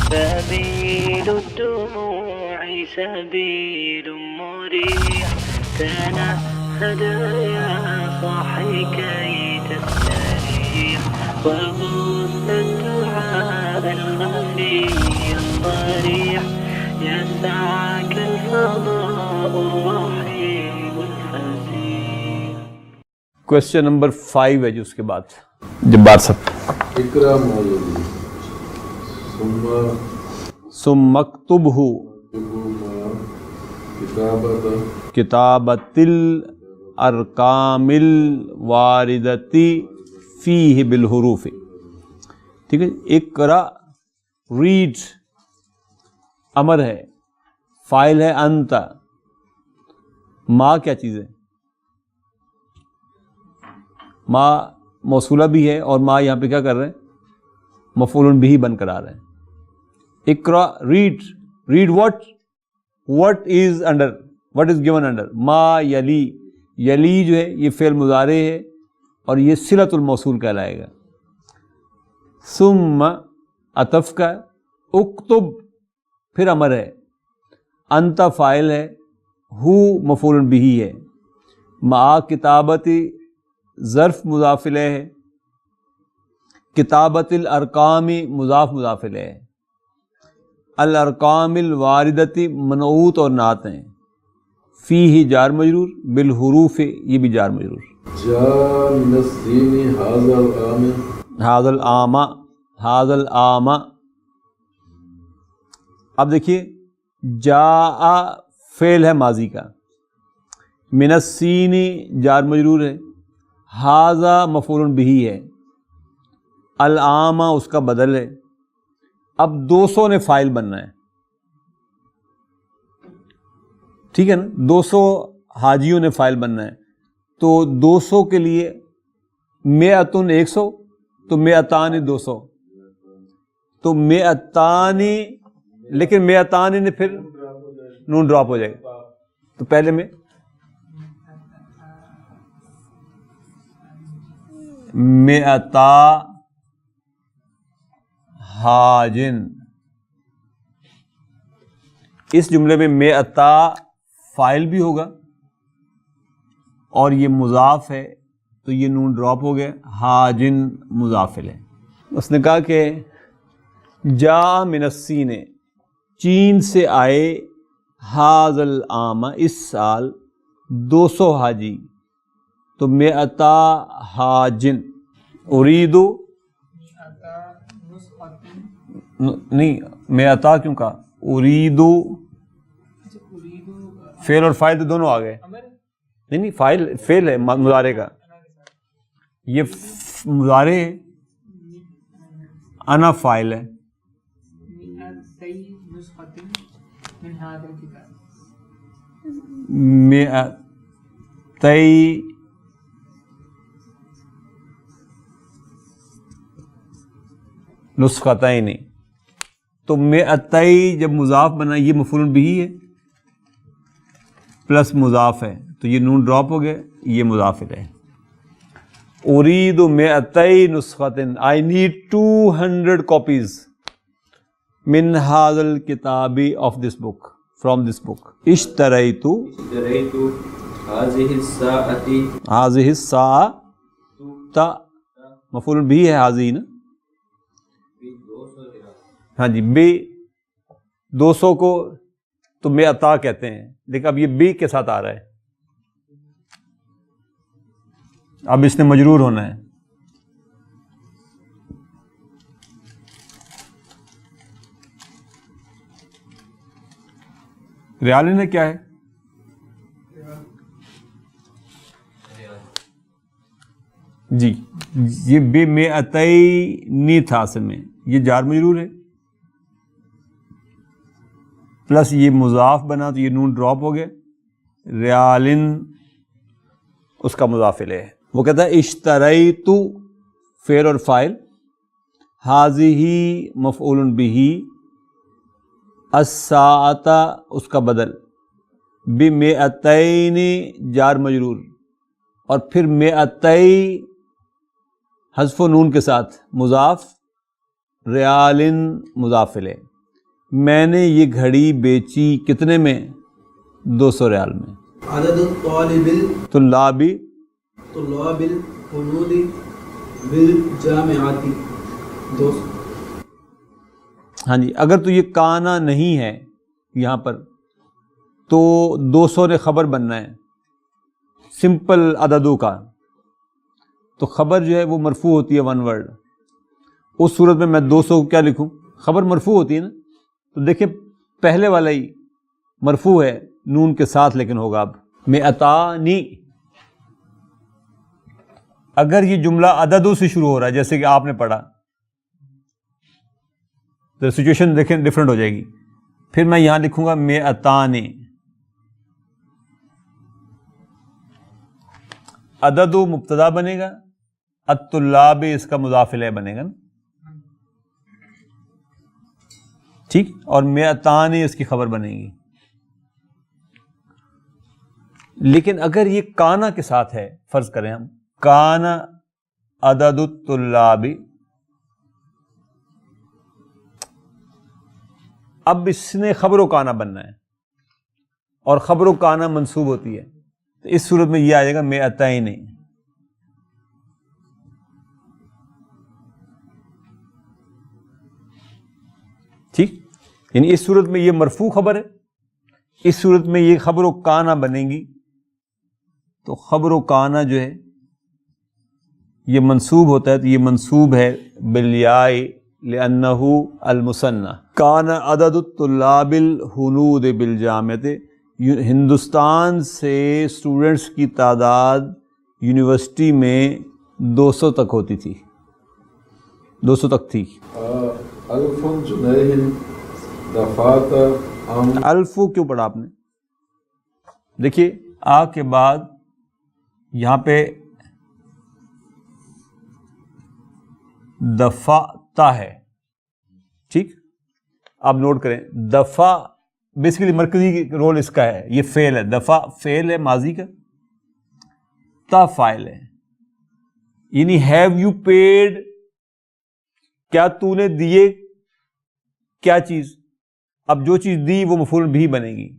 سبيل الدموع سبيل مريح تنهد يا صاحي كي تستريح وغص الدعاء الخفي الصريح يسعك الفضاء الرحيم الفسيح. کوشچن نمبر 5 ہے جو اس کے بعد جبار صاحب. اقرا موضوع ثم اکتبہ کتابۃ الارقام الواردۃ فیہ بالحروف. ٹھیک ہے. اقرا ریڈ امر ہے، فاعل ہے انت. ما کیا چیز ہے؟ ما موصولہ بھی ہے اور ما یہاں پہ کیا کر رہے ہیں؟ مفعول بھی بن کر آ رہے ہیں. اقرا red what is given under ما یلی. یلی جو ہے یہ فعل مضارع ہے اور یہ صلۃ الموصول کہلائے گا. ثم عطف کا. اکتب پھر امر ہے. انت فاعل ہے. ہو مفعول بھی ہے. مع کتابتی ظرف مضاف الیہ ہے. کتابت الارقام مضاف الیہ ہے. الارقام الواردتی منعوت اور نعت ہیں. فیہ جار مجرور. بالحروف یہ بھی جار مجرور. جاء من السین ھذا العام. ھذا العام. اب دیکھیے جاء فعل ہے ماضی کا. من السین جار مجرور ہے. ھذا مفعول بھی ہے. العام اس کا بدل ہے. اب 200 نے فاعل بننا ہے. ٹھیک ہے نا. 200 حاجیوں نے فاعل بننا ہے. تو 200 کے لیے مئتن 100 تو مئتان 200 تو مئتان. لیکن مئتان نے پھر نون ڈراپ ہو جائے گا. تو پہلے میں مئتا حاجن. اس جملے میں مئتا فاعل بھی ہوگا اور یہ مضاف ہے تو یہ نون ڈراپ ہو گیا. حاجن مضاف ہے. اس نے کہا کہ جا من السین چین سے آئے. ھذا العام اس سال 200 حاجی. تو مئتا حاجن. اریدو نہیں مئتا کیوں کہا؟ اریدو فعل اور فاعل تو دونوں آ گئے. نہیں فعل ہے مضارع کا. یہ مضارع ہے. انا فاعل ہے. مئتی نسختین. تو مئتی جب مضاف بنا یہ مفعول بھی ہے پلس مضاف ہے تو یہ نون ڈراپ ہو گیا. یہ مضاف ہے. ارید مئتی نسختن. I need 200 copies من هذا الكتاب of this book from this book. اشتریت هذه الساعة مفعول بھی ہے هذه نا. ہاں جی. بے 200 کو تو مئتا کہتے ہیں لیکن اب یہ بے کے ساتھ آ رہا ہے. اب اس نے مجرور ہونا ہے. ریال نے کیا ہے؟ جی یہ بے مئتین تھا اصل میں. یہ جار مجرور ہے پلس یہ مضاف بنا تو یہ نون ڈراپ ہو گیا. ریالن اس کا مضاف الیہ ہے. وہ کہتا ہے اشتریت فعل اور فاعل. ھذہ مفعول بہ. الساعۃ اس کا بدل. بمئتین جار مجرور اور پھر مئتی حذف و نون کے ساتھ مضاف. ریالن مضاف الیہ. میں نے یہ گھڑی بیچی کتنے میں؟ 200 ریال میں. عدد الطالب طلاب الحنود بالجامعات 200. ہاں جی. اگر تو یہ کانا نہیں ہے یہاں پر تو 200 نے خبر بننا ہے سمپل عددوں کا. تو خبر جو ہے وہ مرفوع ہوتی ہے ون ورڈ. اس صورت میں میں 200 کو کیا لکھوں؟ خبر مرفوع ہوتی ہے نا. تو دیکھیں پہلے والا ہی مرفوع ہے نون کے ساتھ لیکن ہوگا اب مئتانی. اگر یہ جملہ عددوں سے شروع ہو رہا ہے جیسے کہ آپ نے پڑھا تو سچویشن دیکھیں ڈفرنٹ ہو جائے گی. پھر میں یہاں لکھوں گا مئتانی. عدد و مبتدا بنے گا, الطلاب اس کا مضاف الیہ بنے گا نا, ٹھیک. اور مئتانی اس کی خبر بنے گی. لیکن اگر یہ کانا کے ساتھ ہے, فرض کریں ہم کانا عدد الطلاب, اب اس نے خبر و کانا بننا ہے اور خبر و کانا منصوب ہوتی ہے تو اس صورت میں یہ آ جائے گا مئتین. ٹھیک. یعنی اس صورت میں یہ مرفوع خبر ہے, اس صورت میں یہ خبر و کانا بنے گی. تو خبر و کانا جو ہے یہ منصوب ہوتا ہے تو یہ منصوب ہے بالیاء لأنہ المثنى. کان عدد الطلاب الہنود بالجامعۃ, ہندوستان سے اسٹوڈنٹس کی تعداد یونیورسٹی میں 200 تک ہوتی تھی, 200 تک تھی. الف جنیہ دفعات الفو کیوں پڑھا آپ نے؟ دیکھیے آ کے بعد یہاں پہ دفعتا ہے, ٹھیک. آپ نوٹ کریں دفع بیسیکلی مرکزی رول اس کا ہے, یہ فعل ہے. دفع فعل ہے ماضی کا, تا فاعل ہے. یعنی ہیو یو پیڈ, کیا تو نے دیے کیا چیز. اب جو چیز دی وہ مفعول بھی بنے گی.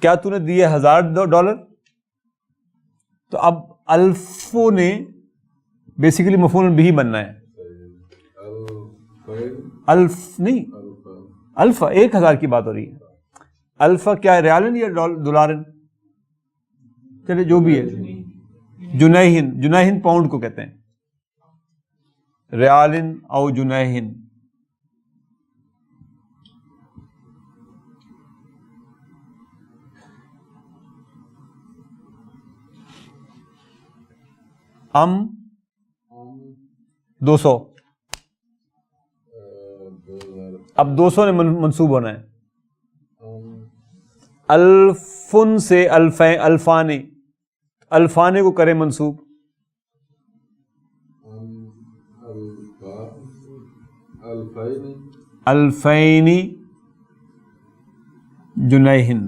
کیا تو نے دیے $1000, تو اب الفو نے بیسیکلی مفعول بھی بننا ہے. الف نہیں, الفا 1000 کی بات ہو رہی ہے. الفا کیا ہے, ریالن یا دولارن؟ چلے جو بھی ہے. جنیہن, جنیہن پاؤنڈ کو کہتے ہیں, ریالن او جنیہن. ام 200, اب 200 نے منصوب ہونا ہے. الفن سے الفانے, الفانے کو کرے منصوب. الفینی جنیہن,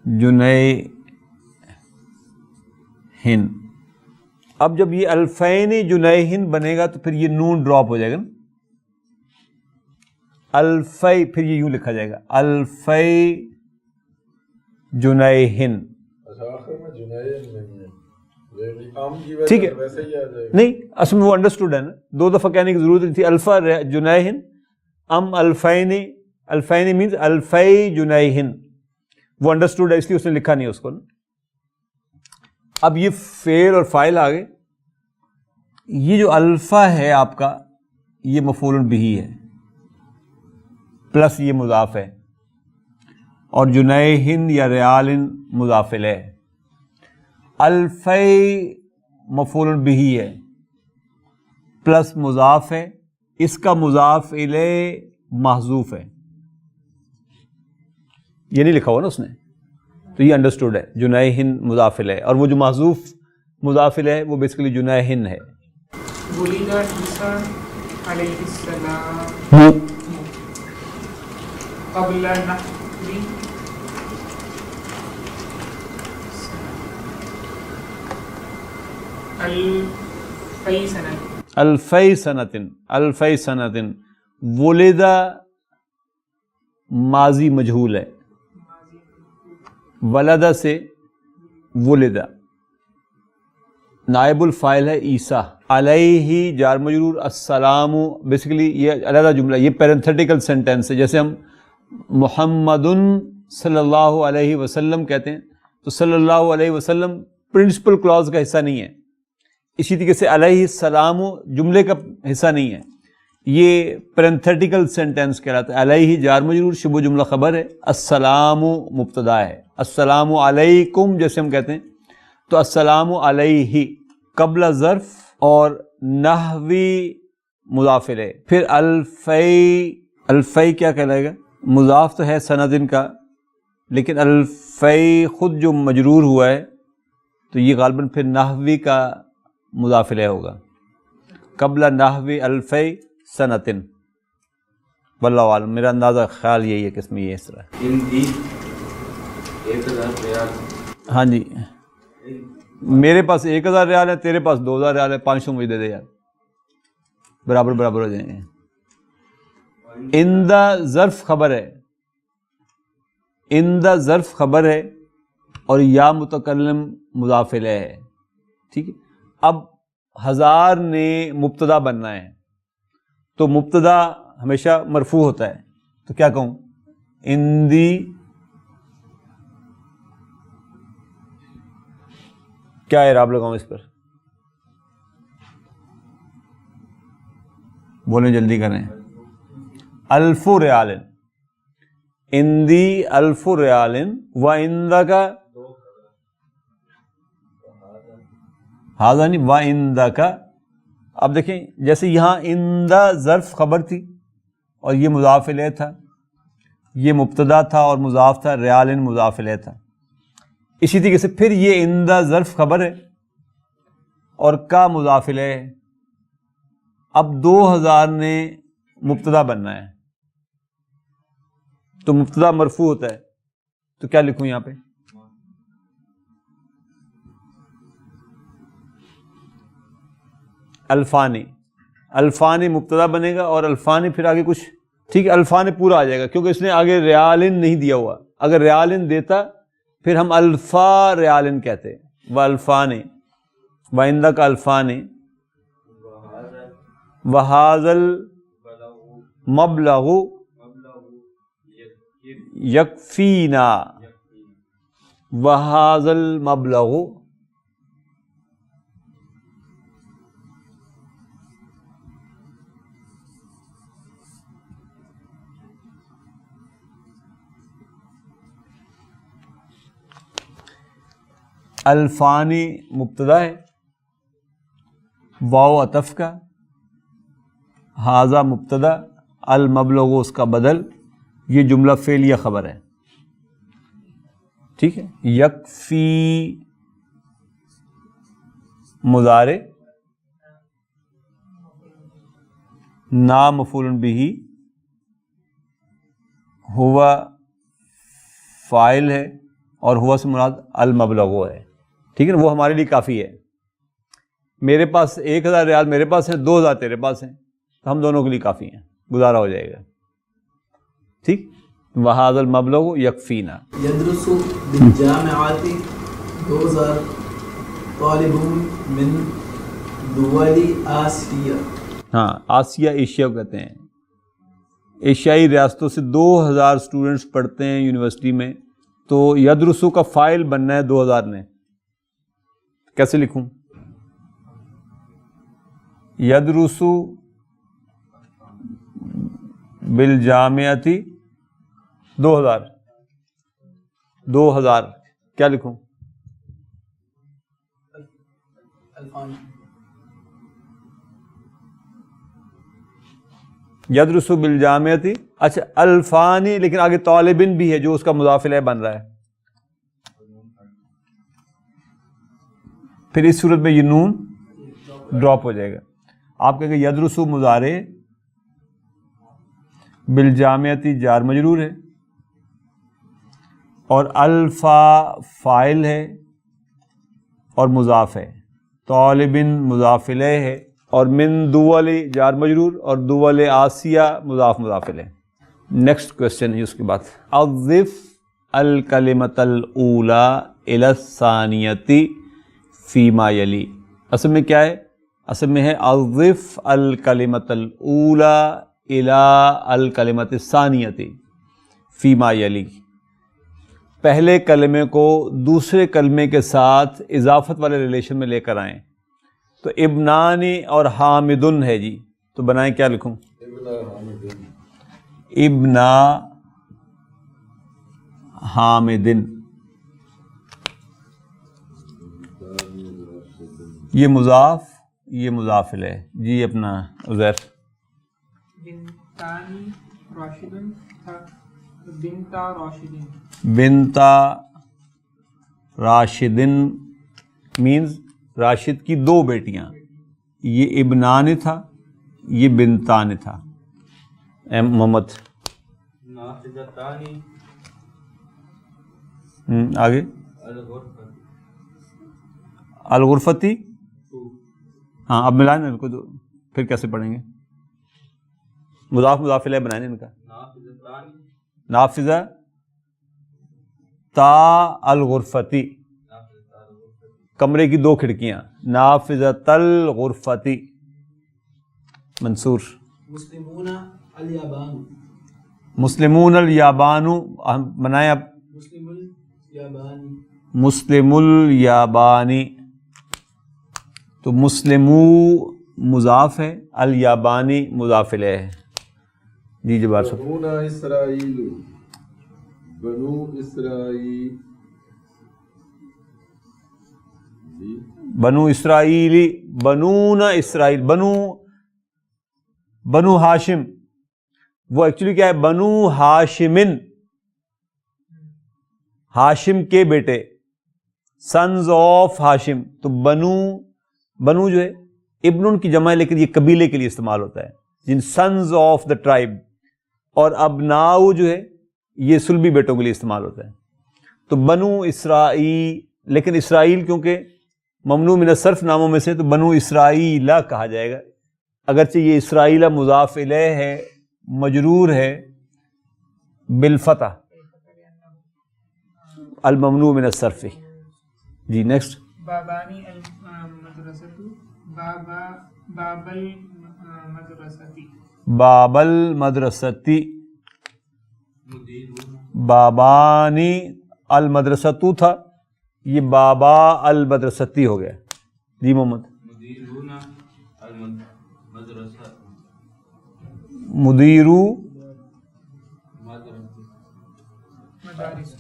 جنیہن. اب جب یہ الفین جنیہن بنے گا تو پھر یہ نون ڈراپ ہو جائے گا نا, الفی, پھر یہ یوں لکھا جائے گا الفی جنیہن. ٹھیک ہے, نہیں اصل میں وہ انڈرسٹوڈ ہے نا, 2 دفعہ کہنے کی ضرورت نہیں تھی. الفا جنیہن, ام الفین, الفین مینز الفی جنیہن, وہ انڈرسٹوڈ ہے اس لیے اس نے لکھا نہیں اس کو نا. اب یہ فعل اور فاعل آ گئے. یہ جو الفا ہے آپ کا یہ مفعول بہ ہے پلس یہ مضاف ہے, اور جنیہن یا ریالن مضاف الیہ ہے. الفی مفعول بہ ہے پلس مضاف ہے, اس کا مضاف الیہ محذوف ہے. یہ نہیں لکھا ہوا نا اس نے, تو یہ انڈرسٹوڈ ہے. جنیہن مضاف الیہ, اور وہ جو محذوف مضاف الیہ ہے وہ بیسیکلی جنیہن ہے. ولد عیسیٰ علیہ السلام قبل نحو الفی سنہ. الفی سنتن، الفی سنتن، ولدہ ماضی مجہول ہے، ولدہ سے ولدہ، نائب الفاعل ہے عیسیٰ، علیہ جار مجرور، السلام، بیسیکلی یہ علیحدہ جملہ، یہ پیرنتھیٹیکل سینٹینس ہے. جیسے ہم محمد صلی اللہ علیہ وسلم کہتے ہیں تو صلی اللہ علیہ وسلم پرنسپل کلاز کا حصہ نہیں ہے. اسی طریقے سے علیہ السلام جملے کا حصہ نہیں ہے، یہ پیرنتھیٹیکل سینٹینس کہلاتا ہے. علیہ جار مجرور، شبہ جملہ خبر ہے، السلام مبتدا ہے. السلام علیکم جیسے ہم کہتے ہیں تو السلام علیہ قبل ظرف اور نحوی مضاف الیہ. پھر الفی، الفی کیا کہلائے گا؟ مضاف تو ہے سندن کا، لیکن الفی خود جو مجرور ہوا ہے تو یہ غالباً پھر نحوی کا مضاف الیہ ہوگا. قبل نحوی الفی سنتن، واللہ عالم، میرا اندازہ خیال یہی ہے کہ اس میں یہ اس طرح ہے. ہندی 1000 ریال. ہاں جی، میرے پاس 1000 ریال ہے، تیرے پاس 2000 ریال ہے، 500 مجھے دے دے یار، برابر برابر ہو جائیں گے. اندہ ظرف خبر ہے، اندہ ظرف خبر ہے اور یا متکلم مضاف الیہ ہے. ٹھیک ہے، اب 1000 نے مبتدا بننا ہے تو مبتدا ہمیشہ مرفوع ہوتا ہے، تو کیا کہوں؟ اندی کیا اعراب لگاؤں اس پر؟ بولیں جلدی کریں. الف ریال، اندی الف ریال و عندک، ہاذا نہیں و عندک. اب دیکھیں جیسے یہاں اندہ ظرف خبر تھی اور یہ مضاف الیہ تھا، یہ مبتدا تھا اور مضاف تھا، ریال مضاف الیہ تھا. اسی طریقے سے پھر یہ اندہ ظرف خبر ہے اور کا مضاف الیہ ہے. اب 2000 نے مبتدا بننا ہے تو مبتدا مرفوع ہوتا ہے، تو کیا لکھوں یہاں پہ؟ الفانی. الفانی مبتدا بنے گا اور الفانی پھر آگے کچھ، ٹھیک ہے، الفانی پورا آ جائے گا کیونکہ اس نے آگے ریالن نہیں دیا ہوا. اگر ریالن دیتا پھر ہم الفا ریالن کہتے. و الفانی و عندک الفانی وہذا المبلغ یکفینا، وہذا المبلغ الفانی مبتدا ہے، واو عطف کا، ہاذا مبتدا، المبلغ اس کا بدل، یہ جملہ فعلیہ خبر ہے. ٹھیک ہے، یکفی مضارع، نا مفعول بہ، ہوا فاعل ہے اور ہوا سے مراد المبلغ ہے. ٹھیک ہے نا، وہ ہمارے لیے کافی ہے. میرے پاس 1000 ریال میرے پاس ہے، 2000 تیرے پاس ہیں، تو ہم دونوں کے لیے کافی ہیں، گزارا ہو جائے گا. ٹھیک، وہذا المبلغ یکفینا. يدرس بالجامعات 2000 طالبون من دول آسیا. ہاں، آسیا ایشیا کو کہتے ہیں. ایشیائی ریاستوں سے 2000 اسٹوڈنٹس پڑھتے ہیں یونیورسٹی میں، تو یدرسو کا فائل بننا ہے 2000 نے. کیسے لکھوں؟ یدرسو بالجامعتی 2000 کیا لکھوں؟ الفانی. یدرسو بالجامعتی، اچھا الفانی، لیکن آگے طالبن بھی ہے جو اس کا مضاف الیہ بن رہا ہے. پھر اس صورت میں یہ نون ڈراپ ہو جائے گا. آپ کہیں گے یدرسو مضارع، بالجامعتی جار مجرور ہے اور الفا فاعل ہے اور مضاف ہے، طالبن مضاف الیہ ہے اور من دول جار مجرور اور دول آسیہ مضاف مضاف الیہ. نیکسٹ کوشچن ہے اس کے بعد اضف الکلمۃ الاولی الی الثانیۃ فیما یلی. اصل میں کیا ہے؟ اصل میں ہے اضف الکلمۃ الاولی الی الکلمۃ الثانیۃ فیما یلی. پہلے کلمے کو دوسرے کلمے کے ساتھ اضافت والے ریلیشن میں لے کر آئیں. تو ابنانی اور حامدن ہے جی، تو بنائیں کیا لکھوں؟ ابنا حامدن. یہ مضاف یہ مضاف الیہ. جی اپنا عزیر. بنتانی راشدن تھا، بنتا راشدین. بنتا راشدن مینز راشد کی دو بیٹیاں. یہ ابنان تھا، یہ بنتان تھا. محمد آگے الغرفتی. ہاں اب ملائیں ان کو تو پھر کیسے پڑھیں گے؟ مضاف مضاف الیہ بنائیں ان کا. نافذہ تا الغرفتی، کمرے کی دو کھڑکیاں. نافذۃ الغرفتی منصور. مسلمون الیابان. مسلمون الیابان بنائیں اب. مسلم الیابانی. مسلم الیابانی. تو مسلمو مضاف ہے، الیابانی مضاف الیہ ہے. جی جبار صاحب. بنو اسرائیل، بنو اسرائیل. بنو اسرائیلی، بنون اسرائیل. بنو ہاشم، وہ ایکچولی کیا ہے؟ بنو ہاشمن، ہاشم کے بیٹے، سنز آف ہاشم. تو بنو جو ہے ابن کی جمع ہے، لیکن یہ قبیلے کے لیے استعمال ہوتا ہے، جن سنز آف دا ٹرائب. اور ابناؤ جو ہے یہ سلبی بیٹوں کے لیے استعمال ہوتا ہے. تو بنو اسرائیل، لیکن اسرائیل کیونکہ ممنوع من الصرف ناموں میں سے، تو بنو اسرائیل کہا جائے گا. اگرچہ یہ اسرائیل مضاف الیہ ہے، مجرور ہے بالفتح الممنوع من الصرف. جی نیکسٹ. بابانی المدرسۃ، باب المدرسۃ. باب المدرستی. بابانی المدرسۃ تھا، یہ بابا المدرستی ہو گیا. جی محمد. مدیرو مدارس.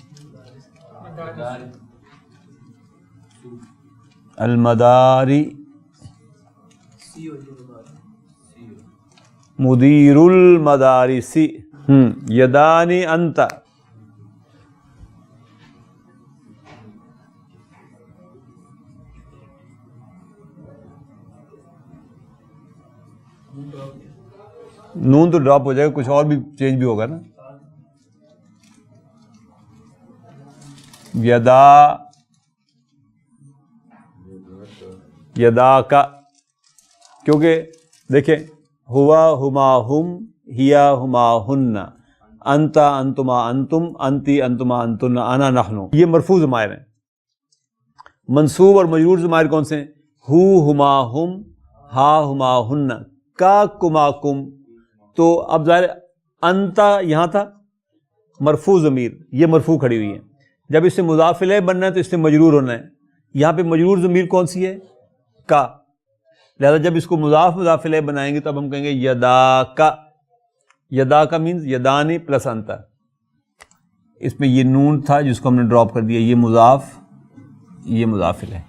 المداری. مدیر المدارسی. یدانی انت. نون تو ڈراپ ہو جائے گا، کچھ اور بھی چینج بھی ہوگا نا. یدا کا، کیونکہ دیکھیں ہوا ہما ہم، ہیا ہما ہن، انتا انتما انتم، انتی انتما انتن، انا نحن. یہ مرفوع ضمائر ہیں. منصوب اور مجرور ضمائر کون سے ہیں؟ ہو ہما ہم، ہا ہما ہن، کا کما کم. تو اب ظاہر انتا یہاں تھا مرفوع ضمیر، یہ مرفوع کھڑی ہوئی ہے. جب اس سے مضاف الیہ بننا ہے تو اس سے مجرور ہونا ہے. یہاں پہ مجرور ضمیر کون سی ہے؟ کا. لہذا جب اس کو مضاف الیہ بنائیں گے تو اب ہم کہیں گے یدا کا. یدا کا مینز یدانی پلس انتا. اس میں یہ نون تھا جس کو ہم نے ڈراپ کر دیا. یہ مضاف یہ مضاف الیہ.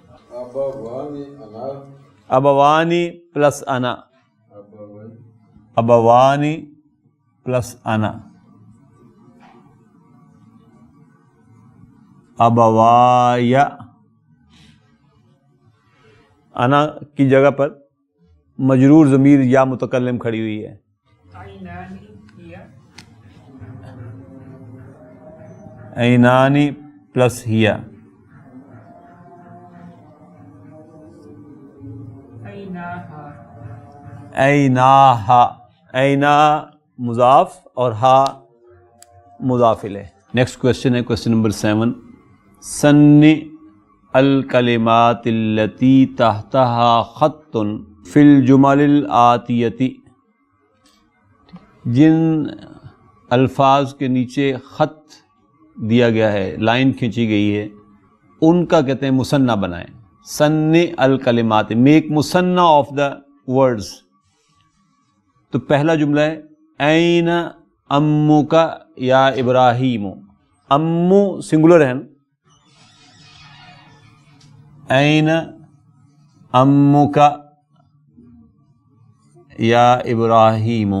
ابوانی پلس انا. ابوانی پلس انا. ابوایا. انا کی جگہ پر مجرور ضمیر یا متکلم کھڑی ہوئی ہے. عینانی پلس ہیا. ایناہا، اینا مضاف اور ہا مضاف الیہ. نیکسٹ کوشچن ہے کوشچن نمبر 7. سنِ الکلمات التی تحتہا خط فی الجمل الآتیتی، جن الفاظ کے نیچے خط دیا گیا ہے، لائن کھینچی گئی ہے، ان کا کہتے ہیں مثنیٰ بنائیں. سنِ الکلمات، میک مثنیٰ آف دا ورڈز. تو پہلا جملہ ہے این امک یا ابراہیم. امو سنگولر ہے نا، این امک یا ابراہیم.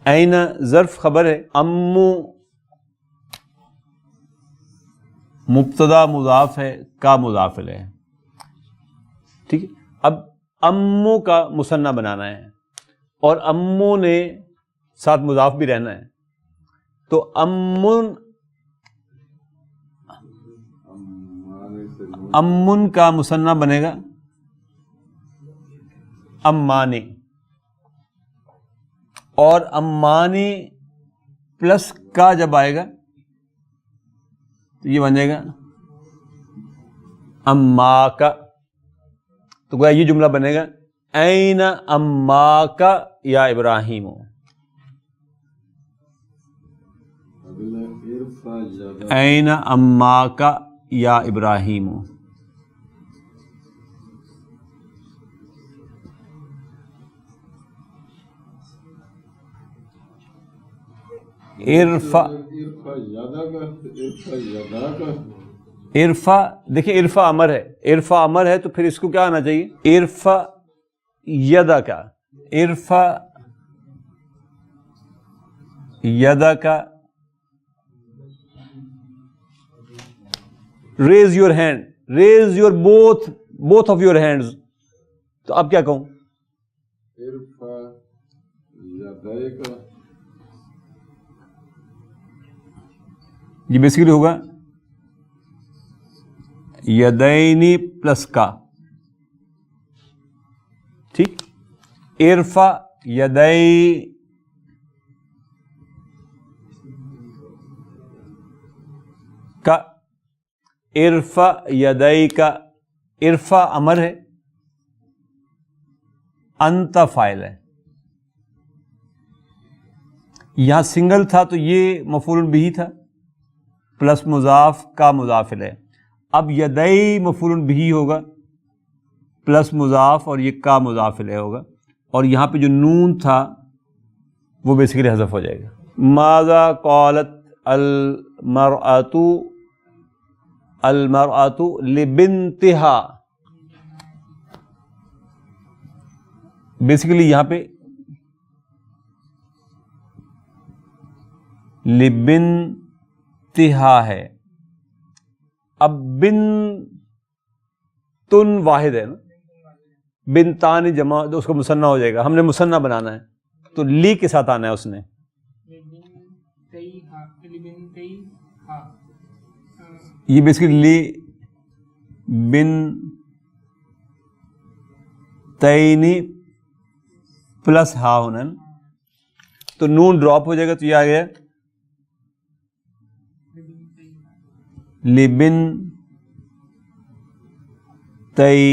این ظرف خبر ہے، امو مبتدا مضاف ہے، کا مضاف الیہ ہے. ٹھیک ہے. اب امو کا مثنیٰ بنانا ہے اور امو نے ساتھ مضاف بھی رہنا ہے، تو امن کا مثنیٰ بنے گا امانی، اور امانی پلس کا جب آئے گا تو یہ بن جائے گا اما کا. تو گویا یہ جملہ بنے گا این اما کا یا ابراہیم. این اما کا یا ابراہیم. ارفا، دیکھیں ارفا امر ہے، ارفا امر ہے تو پھر اس کو کیا آنا چاہیے؟ ارفا یدا کا، ارفا یدا کا، raise your hand, raise your both of your hands. تو اب کیا کہوں؟ ارفع یدیک، یہ بیسیکلی ہوگا یدینی پلس کا. ٹھیک. ارفع یدئی کا، ارفع یدئی کا. ارفع امر ہے، انت فاعل ہے. یہاں سنگل تھا تو یہ مفعول بہ تھا پلس مضاف کا مضاف الیہ. اب یدئی مفعول بہ ہوگا پلس مضاف اور یہ کا مضاف الیہ ہوگا، اور یہاں پہ جو نون تھا وہ بیسیکلی حذف ہو جائے گا. ماذا قالت المرأة لبنتها، بیسیکلی یہاں پہ لبنتها ہے. اب بنتن واحد ہے نا، بنتان جمع تو اس کو مثنیٰ ہو جائے گا. ہم نے مثنیٰ بنانا ہے تو لی کے ساتھ آنا ہے اس نے. یہ بیسیکلی لی بن تینی پلس ہا ہونا ہے نا، تو نون ڈراپ ہو جائے گا تو یہ آ گیا لبن تئی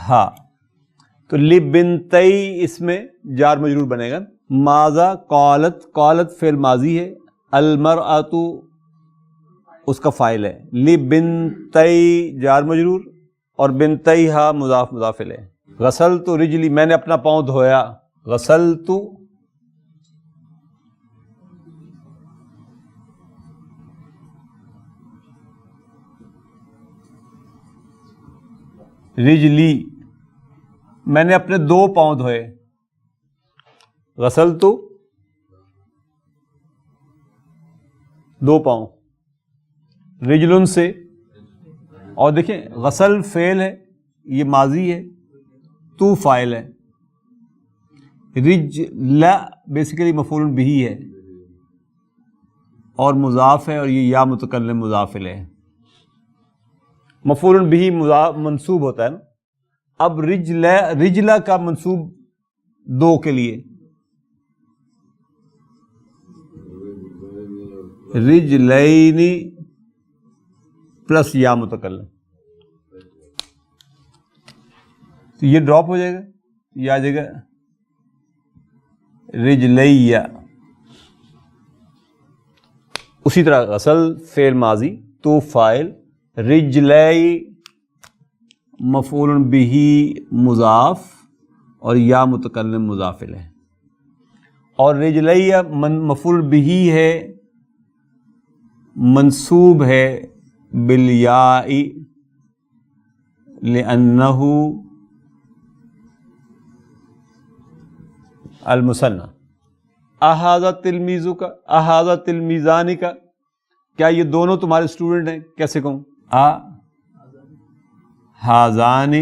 ہا. تو لبن تئی اس میں جار مجرور بنے گا. ماذا قالت، قالت فعل ماضی ہے، المرأۃ اس کا فاعل ہے. لبنتئی جار مجرور اور بنتیہا مضاف مضاف الیہ. غسلت رجلی، میں نے اپنا پاؤں دھویا. غسلت رجلی، میں نے اپنے 2 پاؤں دھوئے. غسلت 2 پاؤں، رجلن سے. اور دیکھیں غسل فعل ہے، یہ ماضی ہے، تو فاعل ہے. رجل بیسیکلی مفعول بہ ہے اور مضاف ہے، اور یہ یا متکلم مضاف الیہ ہے. مفعول بہ منصوب ہوتا ہے نا. اب رجلا کا منصوب دو کے لیے، رجلینی پلس یا متکلم، تو یہ ڈراپ ہو جائے گا، یہ آ جائے گا رجلیہ. اسی طرح غسل فعل ماضی تو فاعل، رجلی مفعول بہ مضاف اور یا متکلم مضاف الیہ، اور رجلیہ مفعول بہ ہے منصوب ہے بالیاء لأنہ المثنى. اہذا تلمیذ کا، اہذا تلمیذان کا، کیا یہ دونوں تمہارے اسٹوڈنٹ ہیں؟ کیسے کہوں؟ ہاذان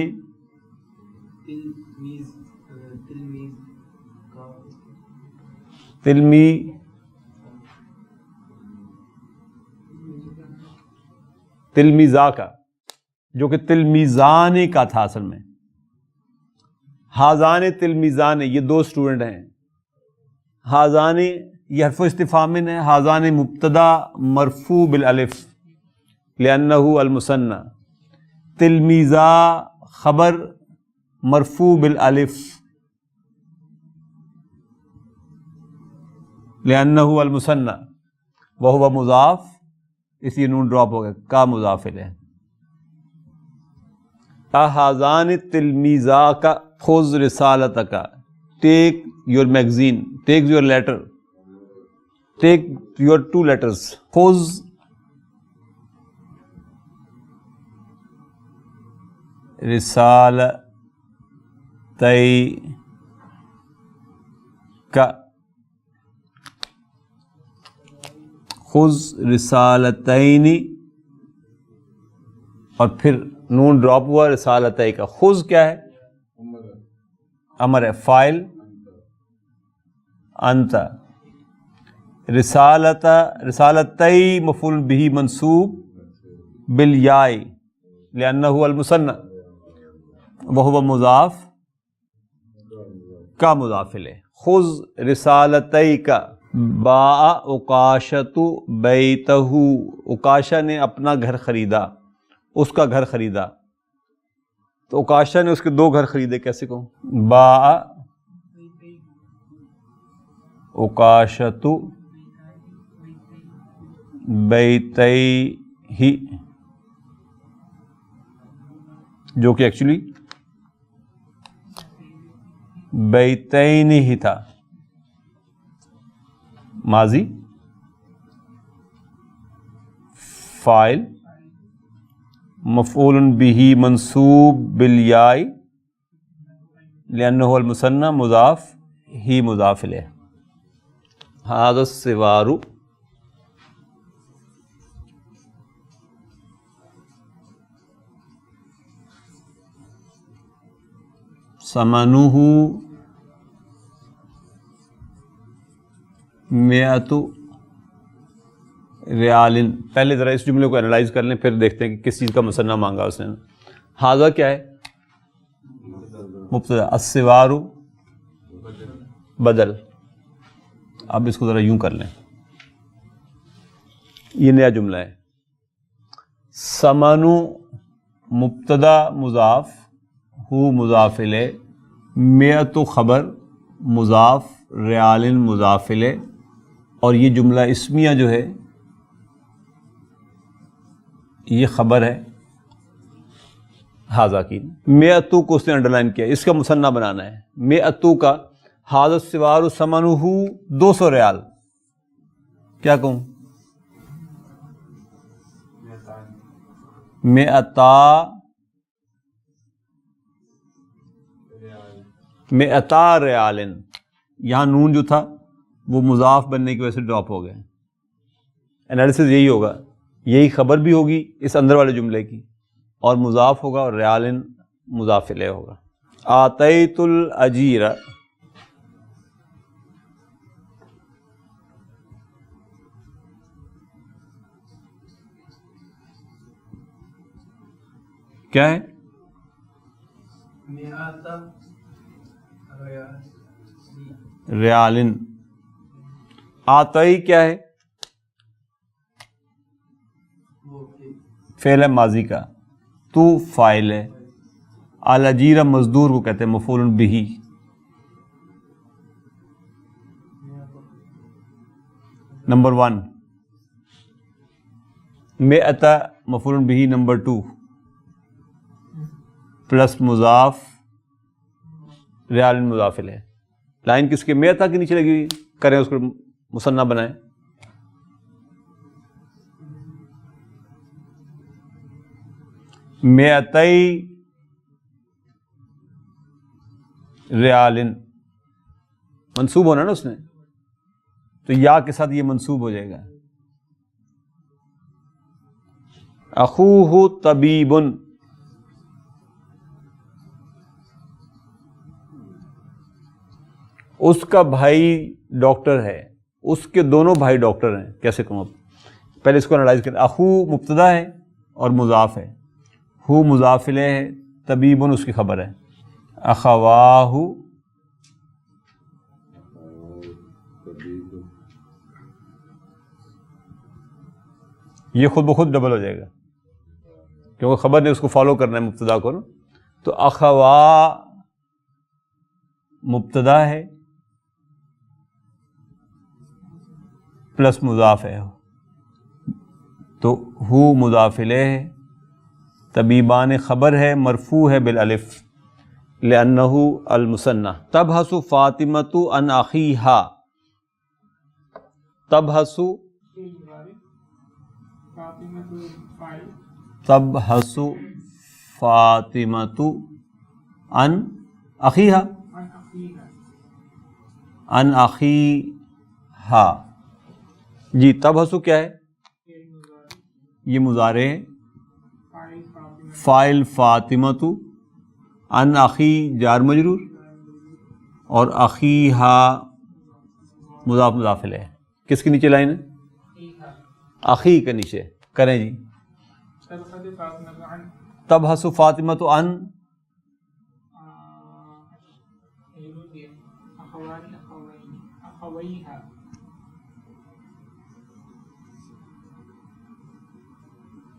تلمیذا کا، جو کہ تلمیذان کا تھا اصل میں. ہاذان تلمیذان، یہ دو اسٹوڈنٹ ہیں. ہاذان یہ حرف استفہام ہے، ہاذان مبتدا مرفوع بالالف لأنہ المثنى، تلمیذا خبر مرفوع بالالف لأنہ المثنى وہو مضاف، اس لیے نون ڈراپ ہو گیا، کا مضاف الیہ. اہذان تلمیذا کا خذ رسالتک، take your magazine, take your letter, take your 2 letters. خذ رسالتی کا، خذ رسالتین، اور پھر نون ڈراپ ہوا رسالتی کا. خذ کیا ہے؟ امر ہے، فاعل انت، رسالتی مفعول بہ منصوب بالیاء لأنہ المثنى وہو مضاف کا مضاف الیہ. خذ رسالتی کا. باع عکاشۃ بیتہ، عکاشہ نے اپنا گھر خریدا، اس کا گھر خریدا. تو عکاشہ نے اس کے 2 گھر خریدے، کیسے کہوں؟ باع عکاشۃ بیتیہ، جو کہ ایکچولی بیتین ہی تھا، ماضی فاعل مفعول بہ منصوب بالیاء لأنہ المثنى مضاف ہی مضاف الیہ. ھذا السوار ثمنہ 100 ریال. پہلے ذرا اس جملے کو انالائز کر لیں، پھر دیکھتے ہیں کہ کس چیز کا مثنیٰ مانگا اس نے. ھذا کیا ہے؟ مبتدا، السوار بدل. اب اس کو ذرا یوں کر لیں، یہ نیا جملہ ہے. ثمن مبتدا مضاف ہو مضاف الیہ، 100 خبر مضاف ریال مضاف الیہ، اور یہ جملہ اسمیہ جو ہے یہ خبر ہے ھذا کی. 100 کو اس نے انڈر لائن کیا، اس کا مثنیٰ بنانا ہے. 100 کا، ھذا السوار ثمنہ 200 ریال. کیا کہوں؟ 100 ریال. یہاں نون جو تھا وہ مضاف بننے کی وجہ سے ڈراپ ہو گئے. انالیسس یہی ہوگا، یہی خبر بھی ہوگی اس اندر والے جملے کی، اور مضاف ہوگا اور ریال مضاف الیہ ہوگا. آتیت الاجیر، کیا ہے؟ مئات ریال ریالن. آتئی کیا ہے؟ وہ فعل ہے ماضی کا، تو فاعل ہے، الاجیر مزدور کو کہتے ہیں، مفعول بہ. نمبر 1 مئۃ مفعول بہ. نمبر 2 پلس مضاف ریال مضاف الیہ. لائن کس کے؟ مئۃ کے نیچے لگی ہوئی، کریں اس کو مثنیٰ بنائیں. مئتئی ریالن منصوب ہونا نا اس نے، تو یا کے ساتھ یہ منصوب ہو جائے گا. اخوہ طبیبن، اس کا بھائی ڈاکٹر ہے، اس کے دونوں بھائی ڈاکٹر ہیں. کیسے کہوں؟ اب پہلے اس کو انالائز کریں. اخو مبتدا ہے اور مضاف ہے، ہو مضاف الیہ ہے، طبیبن اس کی خبر ہے. اخواہ یہ خود بخود ڈبل ہو جائے گا کیونکہ خبر نے اس کو فالو کرنا ہے مبتدا کو نا. تو اخوا مبتدا ہے پلس مضاف ہے، تو ہو مضاف الیہ ہے، طبیبان خبر ہے، مرفوع ہے بالالف لأنہ المثنى. تبحث فاطمۃ عن اخیہا، تبحث تبحث فاطمۃ عن اخیہا، عن اخیہا. جی تبحث کیا ہے؟ یہ مضارع ہے، فاعل فاطمۃ، عن اخی جار مجرور، اور اخیہا مضاف مضاف الیہ. کس کے نیچے لائن ہے؟ اخی کے نیچے. کریں جی. تبحث فاطمۃ عن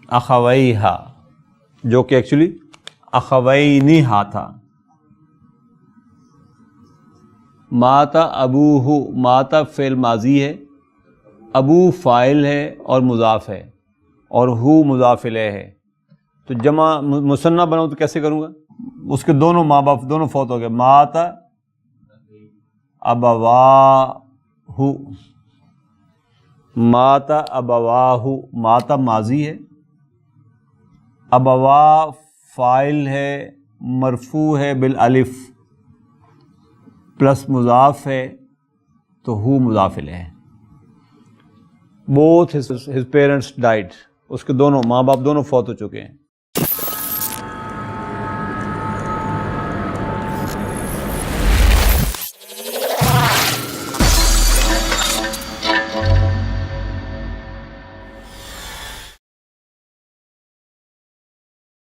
اخویہا، جو کہ ایکچولی اخوینہا تھا. ماتا ابوہ، ماتا فعل ماضی ہے، ابو فاعل ہے اور مضاف ہے، اور ہو مضاف الیہ ہے. تو جمع مثنیٰ بناؤں تو کیسے کروں گا؟ اس کے دونوں ماں باپ دونوں فوت ہو گئے. ماتا ابواہ، ماتا ابواہ، ماتا ماضی ہے، ابوا فاعل ہے، مرفوع ہے بالالف پلس مضاف ہے، تو ہو مضاف الیہ ہے. both his parents died، اس کے دونوں ماں باپ دونوں فوت ہو چکے ہیں.